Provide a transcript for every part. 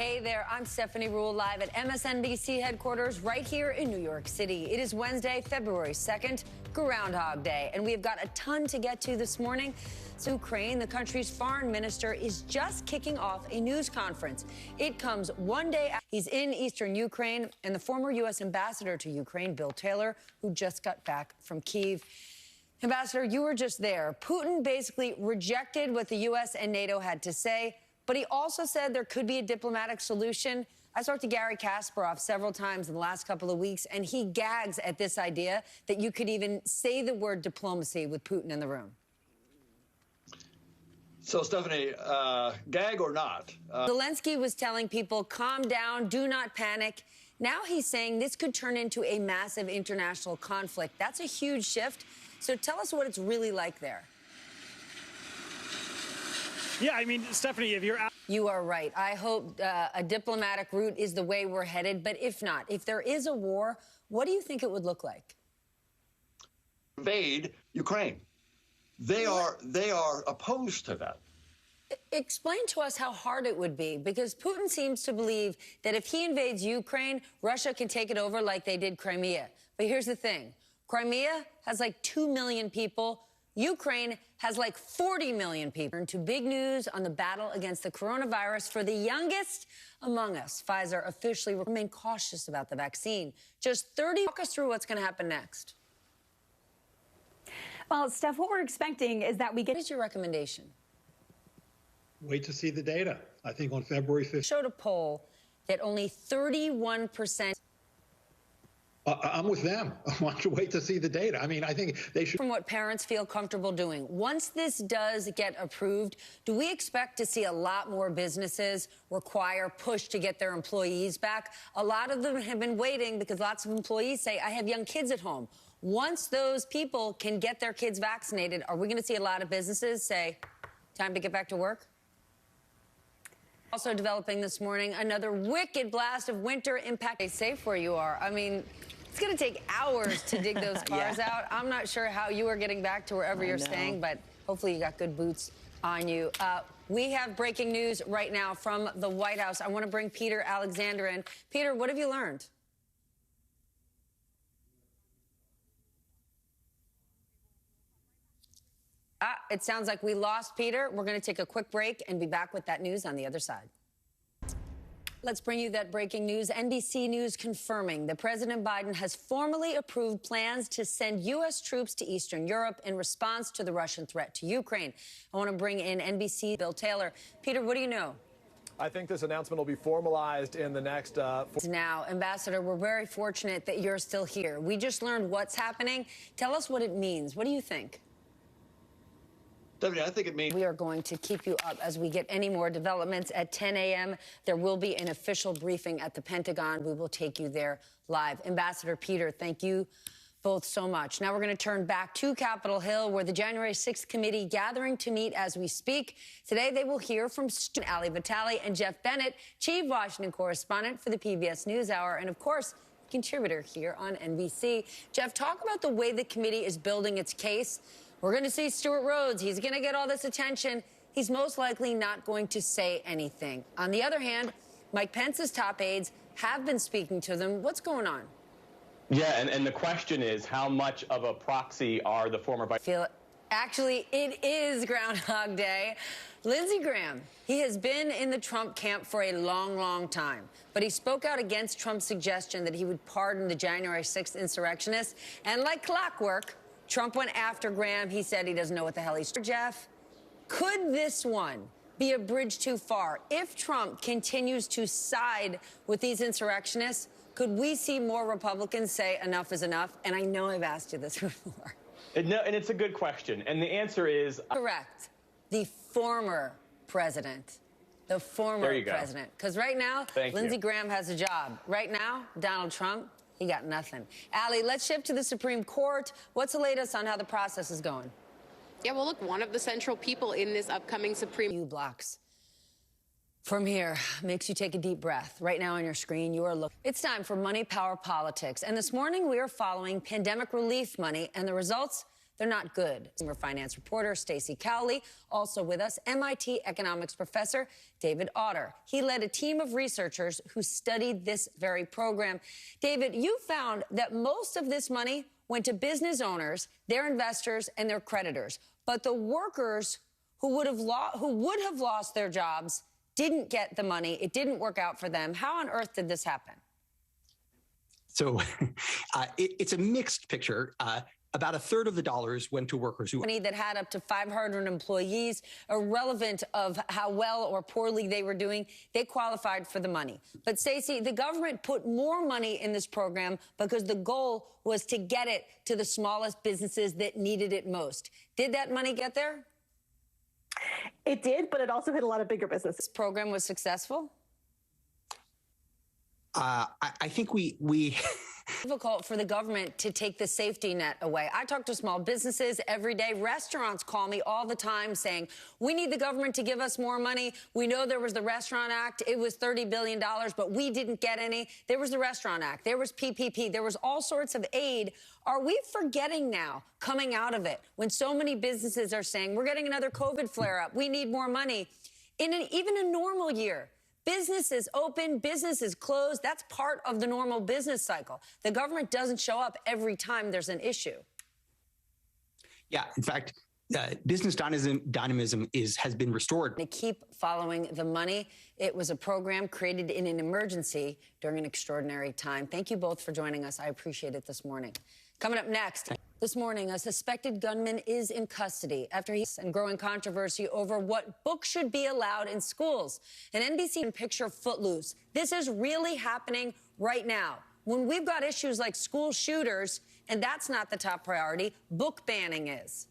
Hey there, I'm Stephanie Ruhle, live at MSNBC headquarters right here in New York City. It is Wednesday, February 2nd, Groundhog Day, and we've got a ton to get to this morning. Ukraine, the country's foreign minister, is just kicking off a news conference. It comes one day after he's in eastern Ukraine, and the former U.S. ambassador to Ukraine, Bill Taylor, who just got back from Kyiv. Ambassador, you were just there. Putin basically rejected what the U.S. and NATO had to say, but he also said there could be a diplomatic solution. I talked to Gary Kasparov several times in the last couple of weeks, and he gags at this idea that you could even say the word diplomacy with Putin in the room. So, Stephanie, gag or not? Zelensky was telling people, calm down, do not panic. Now he's saying this could turn into a massive international conflict. That's a huge shift. So tell us what it's really like there. Yeah, I mean, Stephanie, if you're out. You are right. I hope a diplomatic route is the way we're headed. But if not, if there is a war, what do you think it would look like? Invade Ukraine. They are opposed to that. Explain to us how hard it would be, because Putin seems to believe that if he invades Ukraine, Russia can take it over like they did Crimea. But here's the thing. Crimea has like 2 million people. Ukraine has like 40 million people. Turn to big news on the battle against the coronavirus for the youngest among us. Pfizer officially remain cautious about the vaccine. Just 30. Walk us through what's going to happen next. Well, Steph, what we're expecting is that we get. What is your recommendation? Wait to see the data. I think on February 5th. Showed a poll that only 31%. I'm with them. I want to wait to see the data. I mean, I think they should. From what parents feel comfortable doing. Once this does get approved, do we expect to see a lot more businesses push to get their employees back? A lot of them have been waiting because lots of employees say, I have young kids at home. Once those people can get their kids vaccinated, are we going to see a lot of businesses say, time to get back to work? Also developing this morning, another wicked blast of winter impact. Stay safe where you are. I mean, it's going to take hours to dig those cars out. I'm not sure how you are getting back to wherever you're staying, but hopefully you got good boots on you. We have breaking news right now from the White House. I want to bring Peter Alexander in. Peter, what have you learned? It sounds like we lost Peter. We're going to take a quick break and be back with that news on the other side. Let's bring you that breaking news. NBC News confirming that President Biden has formally approved plans to send U.S. troops to Eastern Europe in response to the Russian threat to Ukraine. I want to bring in NBC Bill Taylor. Peter, what do you know? I think this announcement will be formalized in the next... Now, Ambassador, we're very fortunate that you're still here. We just learned what's happening. Tell us what it means. What do you think? Stephanie, I think it means... We are going to keep you up as we get any more developments. At 10 a.m., there will be an official briefing at the Pentagon. We will take you there live. Ambassador Peter, thank you both so much. Now we're going to turn back to Capitol Hill, where the January 6th committee gathering to meet as we speak. Today, they will hear from Ali Vitale and Jeff Bennett, chief Washington correspondent for the PBS NewsHour, and, of course, contributor here on NBC. Jeff, talk about the way the committee is building its case. We're going to see Stuart Rhodes. He's going to get all this attention. He's most likely not going to say anything. On the other hand, Mike Pence's top aides have been speaking to them. What's going on? Yeah, and the question is, how much of a proxy are the former vice... Actually, it is Groundhog Day. Lindsey Graham, he has been in the Trump camp for a long, long time. But he spoke out against Trump's suggestion that he would pardon the January 6th insurrectionists. And like clockwork, Trump went after Graham. He said he doesn't know what the hell he's doing. Jeff, could this one be a bridge too far? If Trump continues to side with these insurrectionists, could we see more Republicans say enough is enough? And I know I've asked you this before. No, and it's a good question. And the answer is... Correct. The former president. The former president. Because right now, Lindsey Graham has a job. Right now, Donald Trump, he got nothing. Ali, let's shift to the Supreme Court. What's the latest on how the process is going? Yeah, well, look, one of the central people in this upcoming Supreme... blocks from here makes you take a deep breath. Right now on your screen, you are looking. It's time for Money, Power, Politics. And this morning, we are following pandemic relief money, and the results they're not good. Senior finance reporter Stacey Cowley, also with us, MIT economics professor David Otter. He led a team of researchers who studied this very program. David, you found that most of this money went to business owners, their investors, and their creditors. But the workers who would have lost their jobs didn't get the money. It didn't work out for them. How on earth did this happen? So it's a mixed picture. About a third of the dollars went to workers who that had up to 500 employees, irrelevant of how well or poorly they were doing, they qualified for the money. But Stacey, the government put more money in this program because the goal was to get it to the smallest businesses that needed it most. Did that money get there? It did, but it also hit a lot of bigger businesses. This program was successful? I think we difficult for the government to take the safety net away. I talk to small businesses every day. Restaurants call me all the time saying, we need the government to give us more money. We know there was the Restaurant Act. It was $30 billion, but we didn't get any. There was the Restaurant Act. There was PPP. There was all sorts of aid. Are we forgetting now, coming out of it, when so many businesses are saying, we're getting another COVID flare-up, we need more money, in even a normal year? Business is open, business is closed. That's part of the normal business cycle. The government doesn't show up every time there's an issue. Yeah, in fact, business dynamism has been restored. They keep following the money. It was a program created in an emergency during an extraordinary time. Thank you both for joining us. I appreciate it this morning. Coming up next, this morning, a suspected gunman is in custody after he's and growing controversy over what books should be allowed in schools. An NBC picture Footloose. This is really happening right now. When we've got issues like school shooters, and that's not the top priority, book banning is.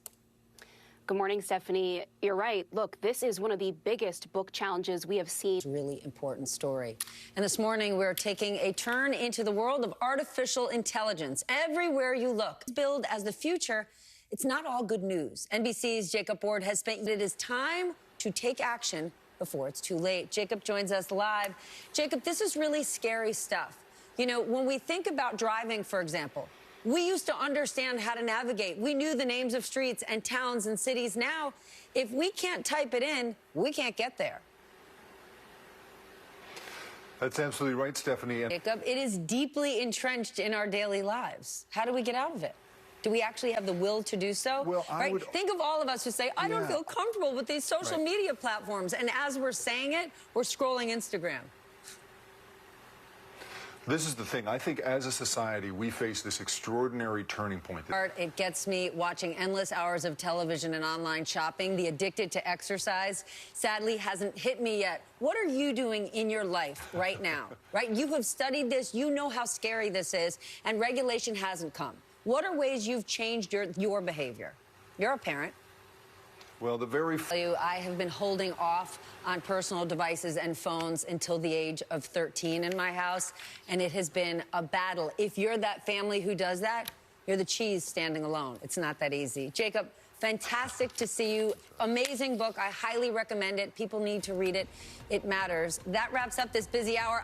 Good morning, Stephanie. You're right. Look, this is one of the biggest book challenges we have seen. It's a really important story. And this morning, we're taking a turn into the world of artificial intelligence. Everywhere you look, billed as the future, it's not all good news. NBC's Jacob Ward has spent it is time to take action before it's too late. Jacob joins us live. Jacob, this is really scary stuff. You know, when we think about driving, for example, we used to understand how to navigate. We knew the names of streets and towns and cities. Now, if we can't type it in, we can't get there. That's absolutely right, Stephanie. Jacob, it is deeply entrenched in our daily lives. How do we get out of it? Do we actually have the will to do so? Well, Think of all of us who say, I don't feel comfortable with these social media platforms. And as we're saying it, we're scrolling Instagram. This is the thing. I think as a society, we face this extraordinary turning point. It gets me watching endless hours of television and online shopping. The addicted to exercise, sadly, hasn't hit me yet. What are you doing in your life right now? You have studied this. You know how scary this is, and regulation hasn't come. What are ways you've changed your behavior? You're a parent. Well, I have been holding off on personal devices and phones until the age of 13 in my house, and it has been a battle. If you're that family who does that, you're the cheese standing alone. It's not that easy. Jacob, fantastic to see you. Amazing book. I highly recommend it. People need to read it. It matters. That wraps up this busy hour.